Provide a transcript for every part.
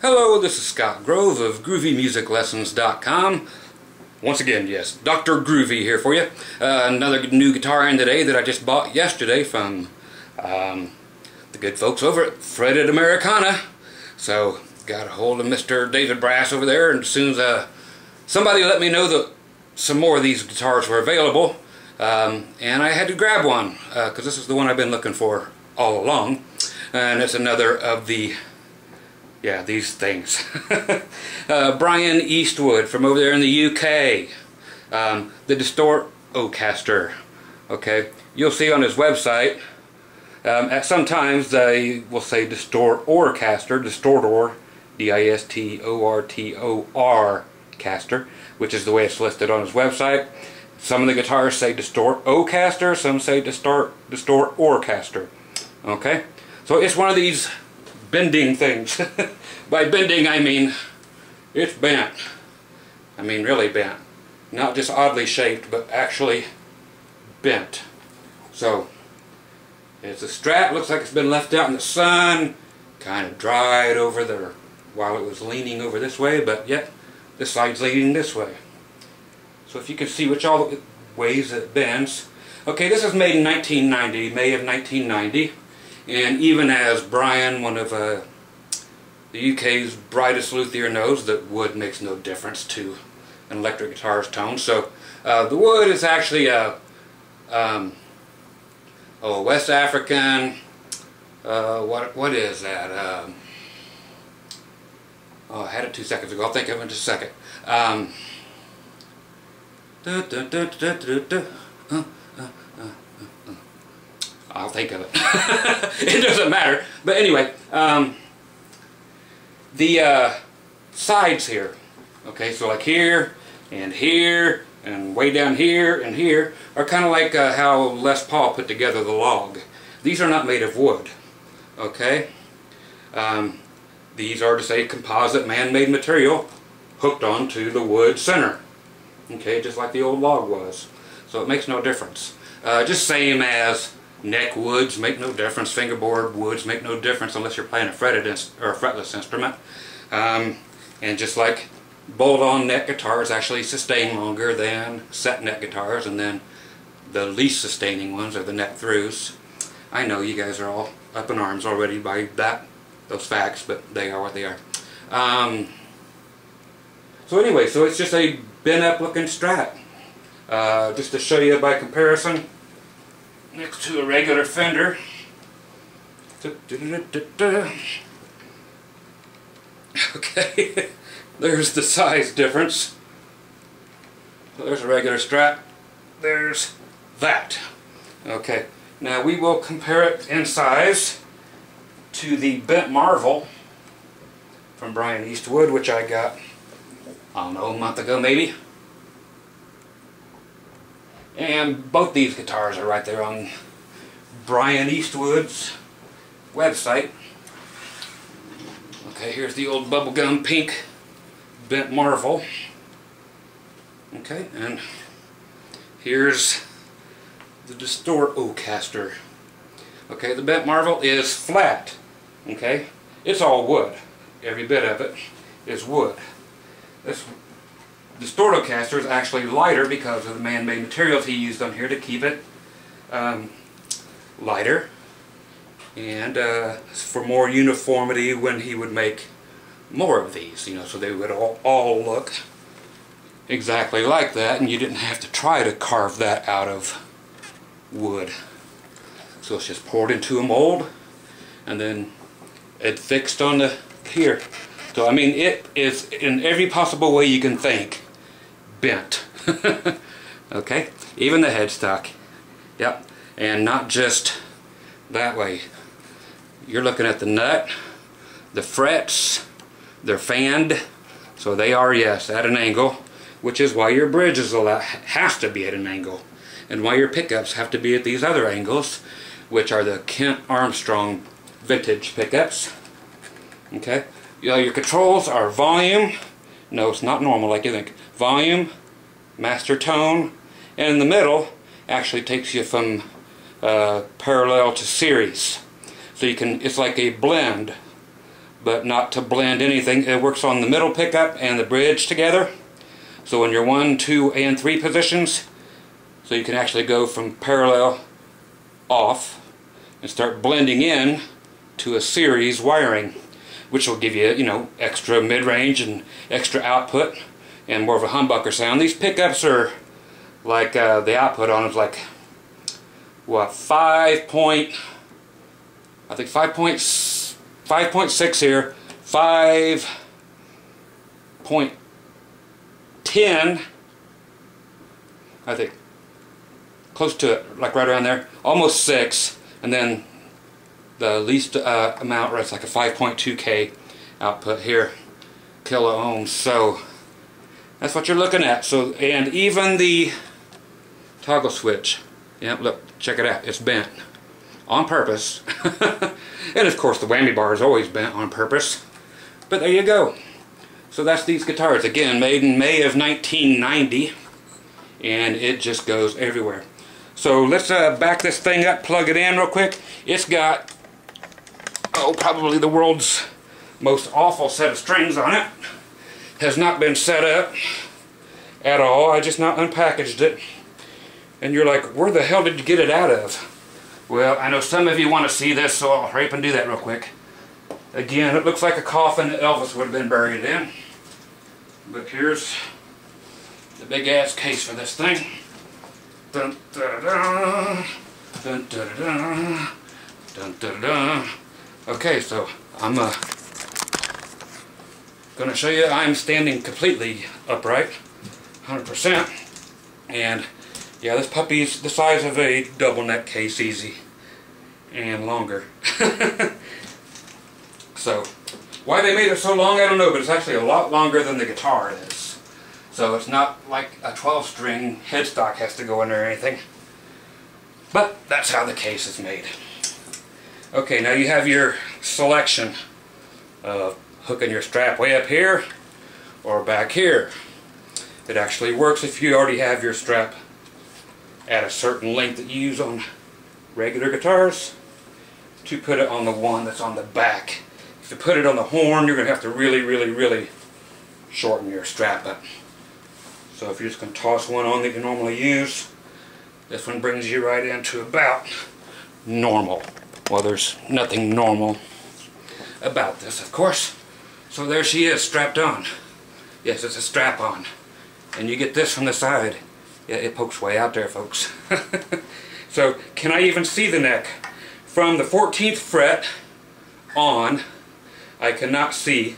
Hello, this is Scott Grove of GroovyMusicLessons.com. Once again, yes, Dr. Groovy here for you. Another new guitar in today that I just bought yesterday from the good folks over at Fretted Americana. So, got a hold of Mr. David Brass over there, and as soon as somebody let me know that some more of these guitars were available, and I had to grab one, because this is the one I've been looking for all along. And it's another of the, yeah, these things. Brian Eastwood from over there in the UK. The Distortocaster. Okay, you'll see on his website, at sometimes they will say Distortocaster, Distortor, D-I-S-T-O-R-T-O-R caster, which is the way it's listed on his website. Some of the guitars say Distortocaster, some say Distortocaster. Okay, so it's one of these bending things. By bending I mean it's bent. I mean really bent. Not just oddly shaped, but actually bent. So it's a Strat, looks like it's been left out in the sun, kind of dried over there while it was leaning over this way, but yet this side's leaning this way. So if you can see which all the ways it bends. Okay, this was made in 1990, May of 1990. And even as Brian, one of the UK's brightest luthier, knows, that wood makes no difference to an electric guitar's tone. So the wood is actually a West African, what is that? Oh, I had it 2 seconds ago. I'll think of it in just a second. I'll think of it. It doesn't matter. But anyway, the sides here, okay, so like here and way down here and here are kind of like how Les Paul put together the log. These are not made of wood, okay? These are, to say, composite man-made material hooked onto the wood center, okay, just like the old log was. So it makes no difference. Just same as neck woods make no difference, fingerboard woods make no difference unless you're playing a fretted or a fretless instrument. And just like bolt-on neck guitars actually sustain longer than set neck guitars, and then the least sustaining ones are the neck throughs. I know you guys are all up in arms already by those facts, but they are what they are. So anyway, so it's just a bent up looking Strat. Just to show you by comparison, next to a regular Fender. Okay, there's the size difference. So there's a regular Strat. There's that. Okay, now we will compare it in size to the Bent Marvel from Brian Eastwood, which I got, I don't know, a month ago maybe. And both these guitars are right there on Brian Eastwood's website. Okay, here's the old bubblegum pink Bent Marvel. Okay, and here's the Distortocaster. Okay, the Bent Marvel is flat. Okay, it's all wood. Every bit of it is wood. This Distortocaster is actually lighter because of the man-made materials he used on here to keep it lighter, and for more uniformity when he would make more of these, you know, so they would all look exactly like that, and you didn't have to try to carve that out of wood. So it's just poured into a mold, and then it fixed on the here. So I mean, it is in every possible way you can think bent. Okay, even the headstock. Yep, and not just that way. You're looking at the nut, the frets, they're fanned, so they are, yes, at an angle, which is why your bridge has to be at an angle, and why your pickups have to be at these other angles, which are the Kent Armstrong vintage pickups. Okay, your controls are volume. No, it's not normal like you think. Volume, master tone, and in the middle actually takes you from parallel to series. So you can, it's like a blend but not to blend anything. It works on the middle pickup and the bridge together. So in your 1, 2, and 3 positions, so you can actually go from parallel off and start blending in to a series wiring, which will give you, you know, extra mid-range and extra output and more of a humbucker sound. These pickups are like, the output on is like, what, 5.6 here, 5.10, I think, close to it, like right around there, almost 6, and then the least amount, right, it's like a 5.2K output here, kilo ohms. So that's what you're looking at. So, and even the toggle switch, yeah, look, check it out, it's bent on purpose. And of course the whammy bar is always bent on purpose, but there you go. So that's these guitars, again made in May of 1990, and it just goes everywhere. So let's back this thing up, plug it in real quick. It's got, oh, probably the world's most awful set of strings on it. Has not been set up at all. I just not unpackaged it. And you're like, where the hell did you get it out of? Well, I know some of you want to see this, so I'll hurry up and do that real quick. Again, it looks like a coffin that Elvis would have been buried in. But here's the big ass case for this thing. Dun, da, da, dun, da, da, dun, da, da. Okay, so I'm going to show you I'm standing completely upright, 100%. And yeah, this puppy's the size of a double neck case easy, and longer. So, why they made it so long, I don't know, but it's actually a lot longer than the guitar is. So it's not like a 12-string headstock has to go in there or anything. But that's how the case is made. Okay, now you have your selection of hooking your strap way up here or back here. It actually works if you already have your strap at a certain length that you use on regular guitars, to put it on the one that's on the back. If you put it on the horn, you're going to have to really shorten your strap up. So if you're just going to toss one on that you normally use, this one brings you right into about normal. Well, there's nothing normal about this, of course. So there she is, strapped on. Yes, it's a strap-on. And you get this from the side. Yeah, it pokes way out there, folks. So, can I even see the neck? From the 14th fret on, I cannot see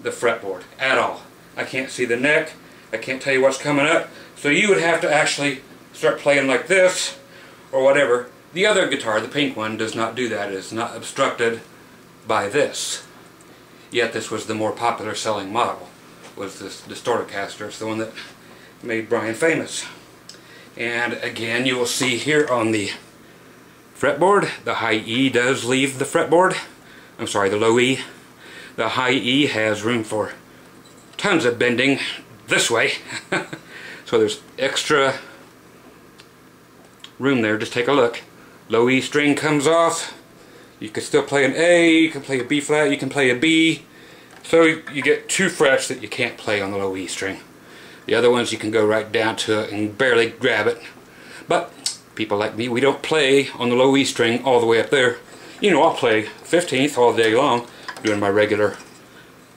the fretboard at all. I can't see the neck. I can't tell you what's coming up. So you would have to actually start playing like this, or whatever. The other guitar, the pink one, does not do that. It is not obstructed by this. Yet this was the more popular selling model, was this Distortocaster. It's the one that made Brian famous. And again, you will see here on the fretboard, the high E does leave the fretboard. I'm sorry, the low E. The high E has room for tons of bending this way. So there's extra room there. Just take a look. Low E string comes off. You can still play an A, you can play a B flat, you can play a B. So you get 2 frets that you can't play on the low E string. The other ones you can go right down to it and barely grab it. But people like me, we don't play on the low E string all the way up there. You know, I'll play 15th all day long doing my regular,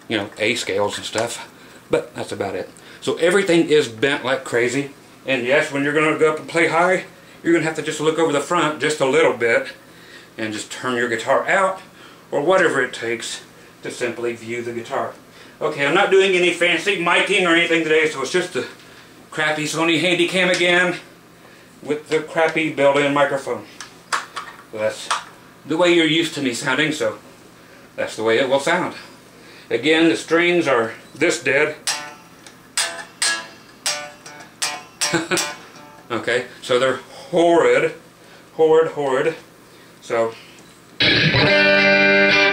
you know, A scales and stuff. But that's about it. So everything is bent like crazy. And yes, when you're going to go up and play high, you're going to have to just look over the front just a little bit and just turn your guitar out, or whatever it takes to simply view the guitar. Okay, I'm not doing any fancy miking or anything today, so it's just a crappy Sony Handycam again with the crappy built-in microphone. So that's the way you're used to me sounding, so that's the way it will sound. Again, the strings are this dead. Okay, so they're horrid. So, hey,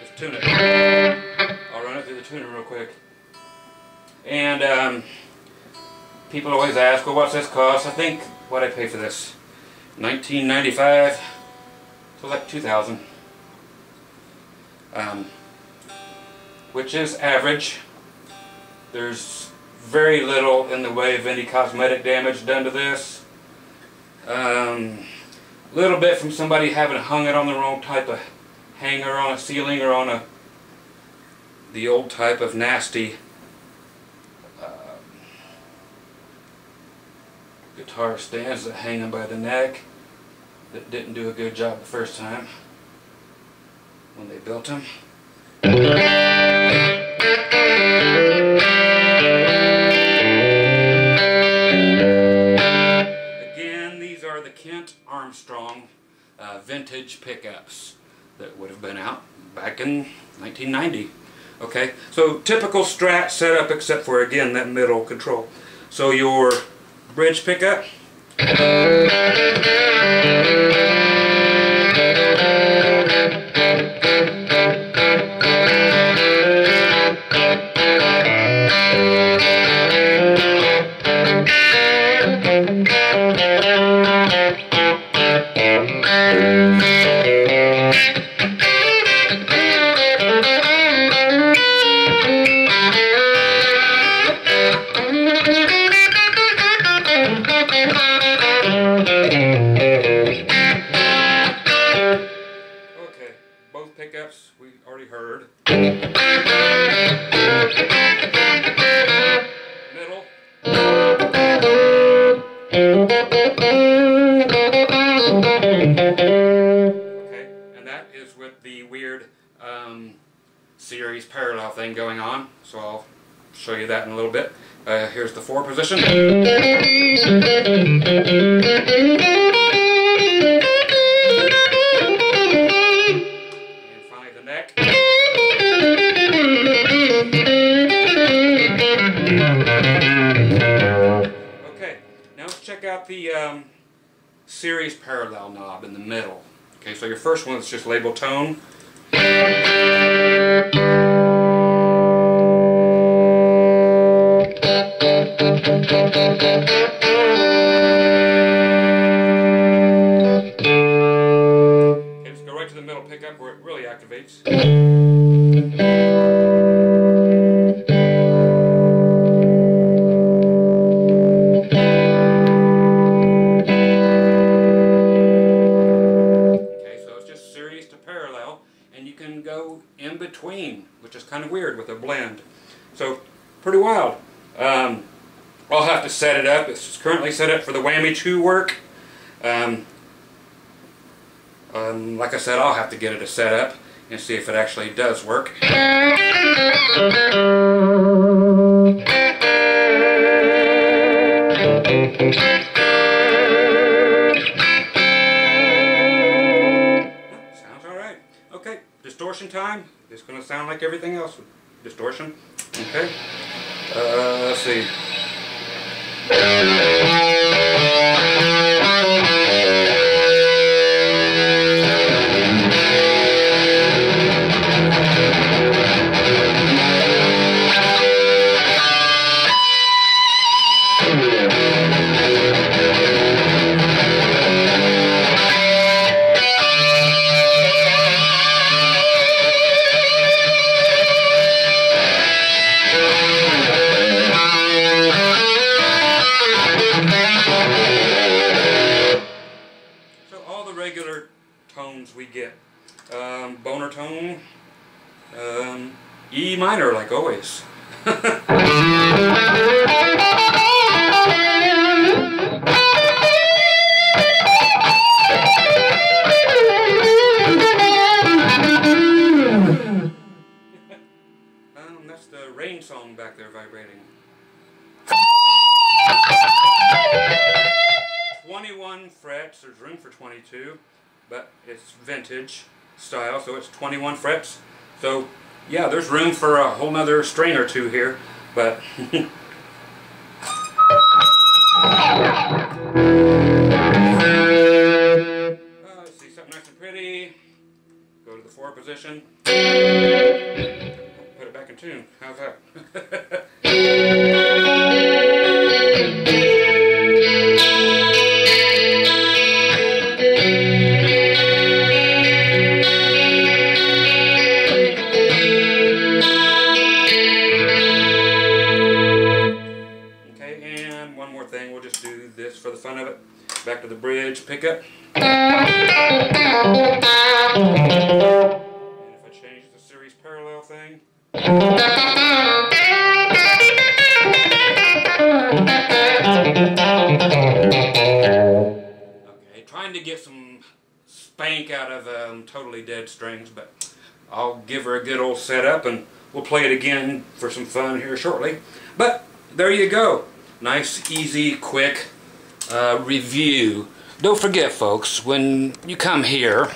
let's tune it. I'll run it through the tuner real quick. And people always ask, well, what's this cost? I think what I pay for this, $19.95 to like $2,000. which is average. There's very little in the way of any cosmetic damage done to this. Little bit from somebody having hung it on the wrong type of hanger on a ceiling, or on the old type of nasty guitar stands that hang them by the neck, that didn't do a good job the first time when they built them. Again, these are the Kent Armstrong vintage pickups that would have been out back in 1990. Okay, so typical Strat setup, except for, again, that middle control. So your bridge pickup, pickups we already heard. Middle. Okay, and that is with the weird series parallel thing going on, so I'll show you that in a little bit. Here's the 4 position. Check out the series parallel knob in the middle. Okay, so your first one is just labeled tone. Okay, just go right to the middle pickup where it really activates. In between, which is kind of weird with a blend. So, pretty wild. I'll have to set it up. It's currently set up for the whammy 2 work. Like I said, I'll have to get it set up and see if it actually does work. Sounds alright. Okay, distortion time. It's going to sound like everything else with distortion. Okay. Let's see. Tones we get. Boner tone, E minor like always. That's the rain song back there vibrating. 21 frets, there's room for 22. But it's vintage style, so it's 21 frets. So yeah, there's room for a whole nother string or 2 here, but let's see, something nice and pretty. Go to the 4 position. Put it back in tune. How's that? Back to the bridge pickup. And if I change the series parallel thing. Okay, trying to get some spank out of totally dead strings, but I'll give her a good old setup and we'll play it again for some fun here shortly. But there you go. Nice, easy, quick review. Don't forget, folks, when you come here,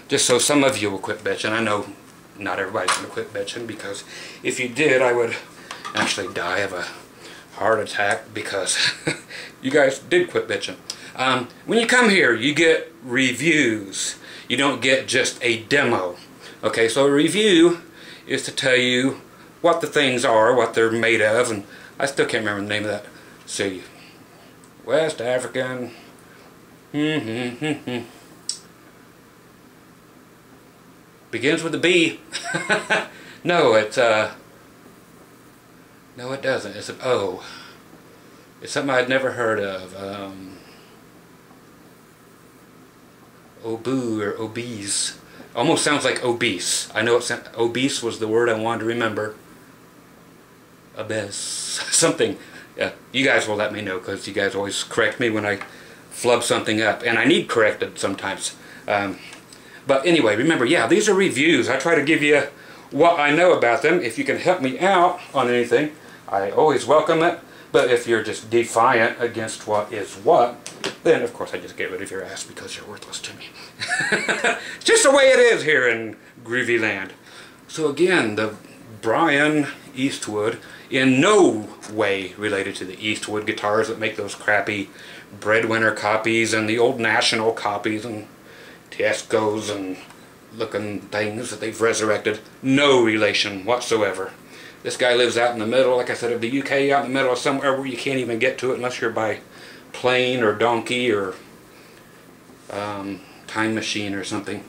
just so some of you will quit bitching. I know not everybody's going to quit bitching, because if you did, I would actually die of a heart attack, because you guys did quit bitching. When you come here, you get reviews. You don't get just a demo. Okay, so a review is to tell you what the things are, what they're made of, and I still can't remember the name of that. See, West African. Begins with a B. No, it's no, it doesn't. It's an O. It's something I'd never heard of. Obu or obese. Almost sounds like obese. I know obese was the word I wanted to remember. Abyss. Something. Yeah, you guys will let me know, because you guys always correct me when I flub something up, and I need corrected sometimes. But anyway, remember, yeah, these are reviews. I try to give you what I know about them. If you can help me out on anything, I always welcome it. But if you're just defiant against what is what, then of course I just get rid of your ass, because you're worthless to me. It's just the way it is here in Groovy land. So again, the Brian Eastwood, in no way related to the Eastwood guitars that make those crappy Breadwinner copies and the old National copies and Tesco's and looking things that they've resurrected. No relation whatsoever. This guy lives out in the middle, like I said, of the UK, out in the middle of somewhere where you can't even get to it unless you're by plane or donkey or time machine or something.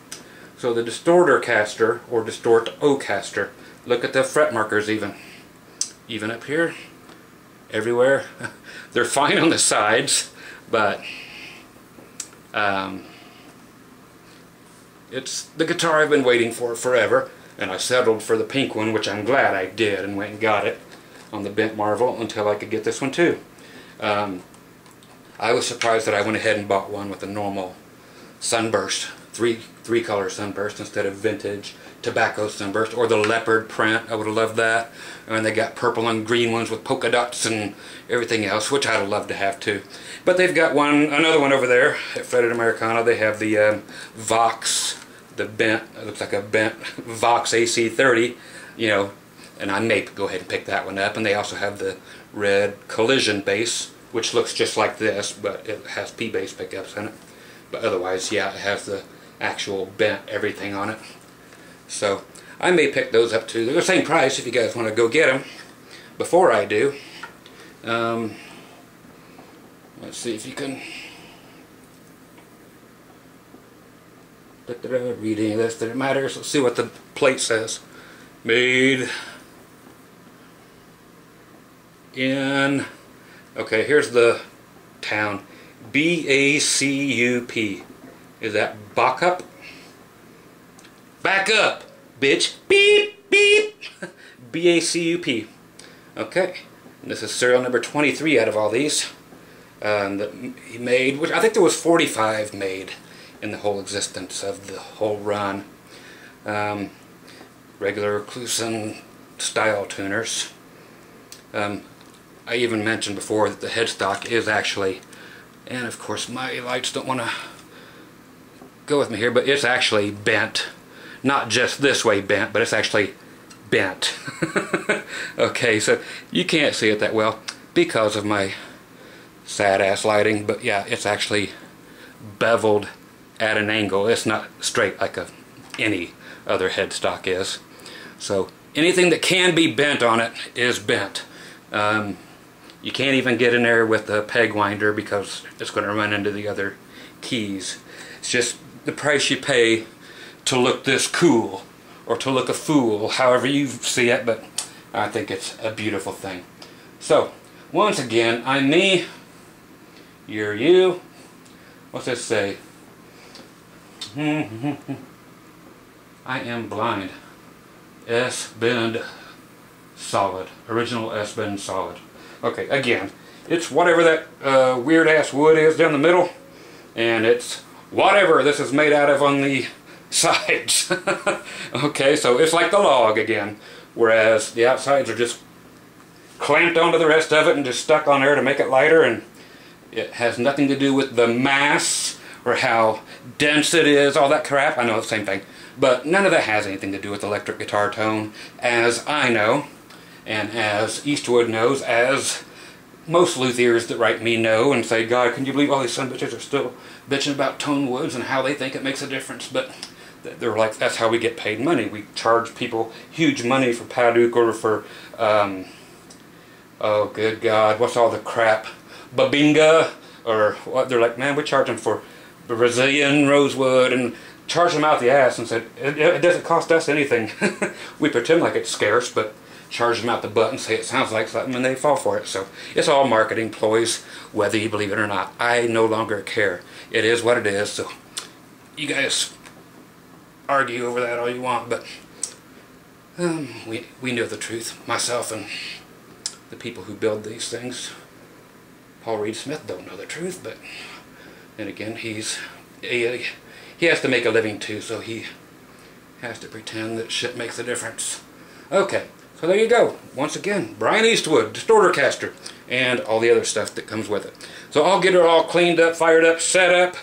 So the Distortocaster, or Distortocaster, look at the fret markers even up here, everywhere. They're fine on the sides, but it's the guitar I've been waiting for forever, and I settled for the pink one, which I'm glad I did, and went and got it on the Bent Marvel until I could get this one too. I was surprised that I went ahead and bought one with a normal sunburst, three color sunburst instead of vintage tobacco sunburst, or the leopard print. I would have loved that. And they got purple and green ones with polka dots and everything else, which I'd have loved to have too. But they've got another one over there at Fretted Americana. They have the Vox, the bent, it looks like a bent Vox AC30, you know, and I may go ahead and pick that one up. And they also have the red Collision bass, which looks just like this, but it has P-bass pickups in it. But otherwise, yeah, it has the actual bent everything on it. So I may pick those up too. They're the same price if you guys want to go get them before I do. Let's see if you can read any of this that it matters. Let's see what the plate says. Made in, okay, here's the town, B-A-C-U-P. Is that Backup? Back up, bitch. Beep, beep. B-A-C-U-P. Okay. And this is serial number 23 out of all these that he made, which I think there was 45 made in the whole existence of the whole run. Regular Cluson style tuners. I even mentioned before that the headstock is actually, and of course my lights don't want to go with me here, but it's actually bent. Not just this way bent, but it's actually bent. Okay, so you can't see it that well because of my sad ass lighting, but yeah, it's actually beveled at an angle. It's not straight like any other headstock is. So anything that can be bent on it is bent. You can't even get in there with the peg winder because it's going to run into the other keys. It's just the price you pay to look this cool, or to look a fool, however you see it, but I think it's a beautiful thing. So, once again, I'm me, you're you. What's this say? I am blind. S-bend solid. Original S-bend solid. Okay, again, it's whatever that weird ass wood is down the middle, and it's whatever this is made out of on the sides. Okay, so it's like the log again, whereas the outsides are just clamped onto the rest of it and just stuck on there to make it lighter, and it has nothing to do with the mass or how dense it is, all that crap. I know it's the same thing, but none of that has anything to do with electric guitar tone, as I know, and as Eastwood knows, as most luthiers that write me know and say, God, can you believe all these son bitches are still bitching about tone woods and how they think it makes a difference? But they're like, that's how we get paid money. We charge people huge money for Paduk or for, oh good God, what's all the crap? Babinga, or what? They're like, man, we charge them for Brazilian rosewood, and charge them out the ass and said, it doesn't cost us anything. We pretend like it's scarce, but charge them out the butt and say it sounds like something, and they fall for it. So it's all marketing ploys, whether you believe it or not. I no longer care. It is what it is, so you guys argue over that all you want, but we know the truth. Myself and the people who build these things. Paul Reed Smith don't know the truth, but then again, he has to make a living too, so he has to pretend that shit makes a difference. Okay, so there you go. Once again, Brian Eastwood, Distortocaster, and all the other stuff that comes with it. So I'll get her all cleaned up, fired up, set up,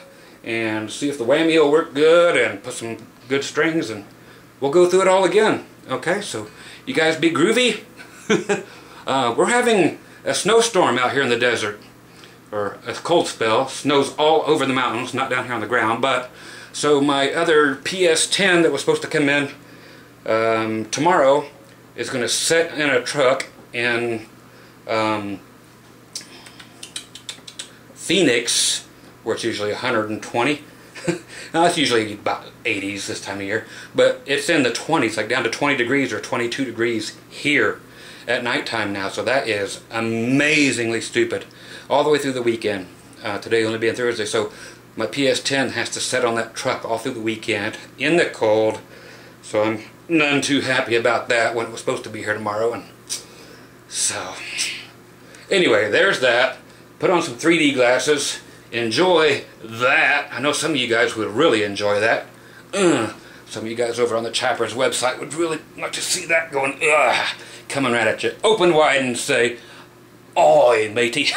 and see if the whammy will work good, and put some good strings, and we'll go through it all again. Okay, so you guys be groovy. We're having a snowstorm out here in the desert, or a cold spell. Snow's all over the mountains, not down here on the ground. But so my other PS10 that was supposed to come in tomorrow is going to sit in a truck in Phoenix, where it's usually 120. Now it's usually about 80s this time of year, but it's in the 20s, like down to 20 degrees or 22 degrees here at nighttime now. So that is amazingly stupid. All the way through the weekend. Today only being Thursday, so my PS10 has to sit on that truck all through the weekend in the cold. So I'm none too happy about that when it was supposed to be here tomorrow. And so anyway, there's that. Put on some 3D glasses. Enjoy that. I know some of you guys would really enjoy that. Some of you guys over on the Chapper's website would really like to see that going, coming right at you. Open wide and say, oi, matey.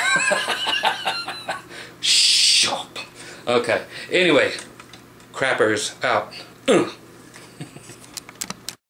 Shop. Okay. Anyway, Crappers out.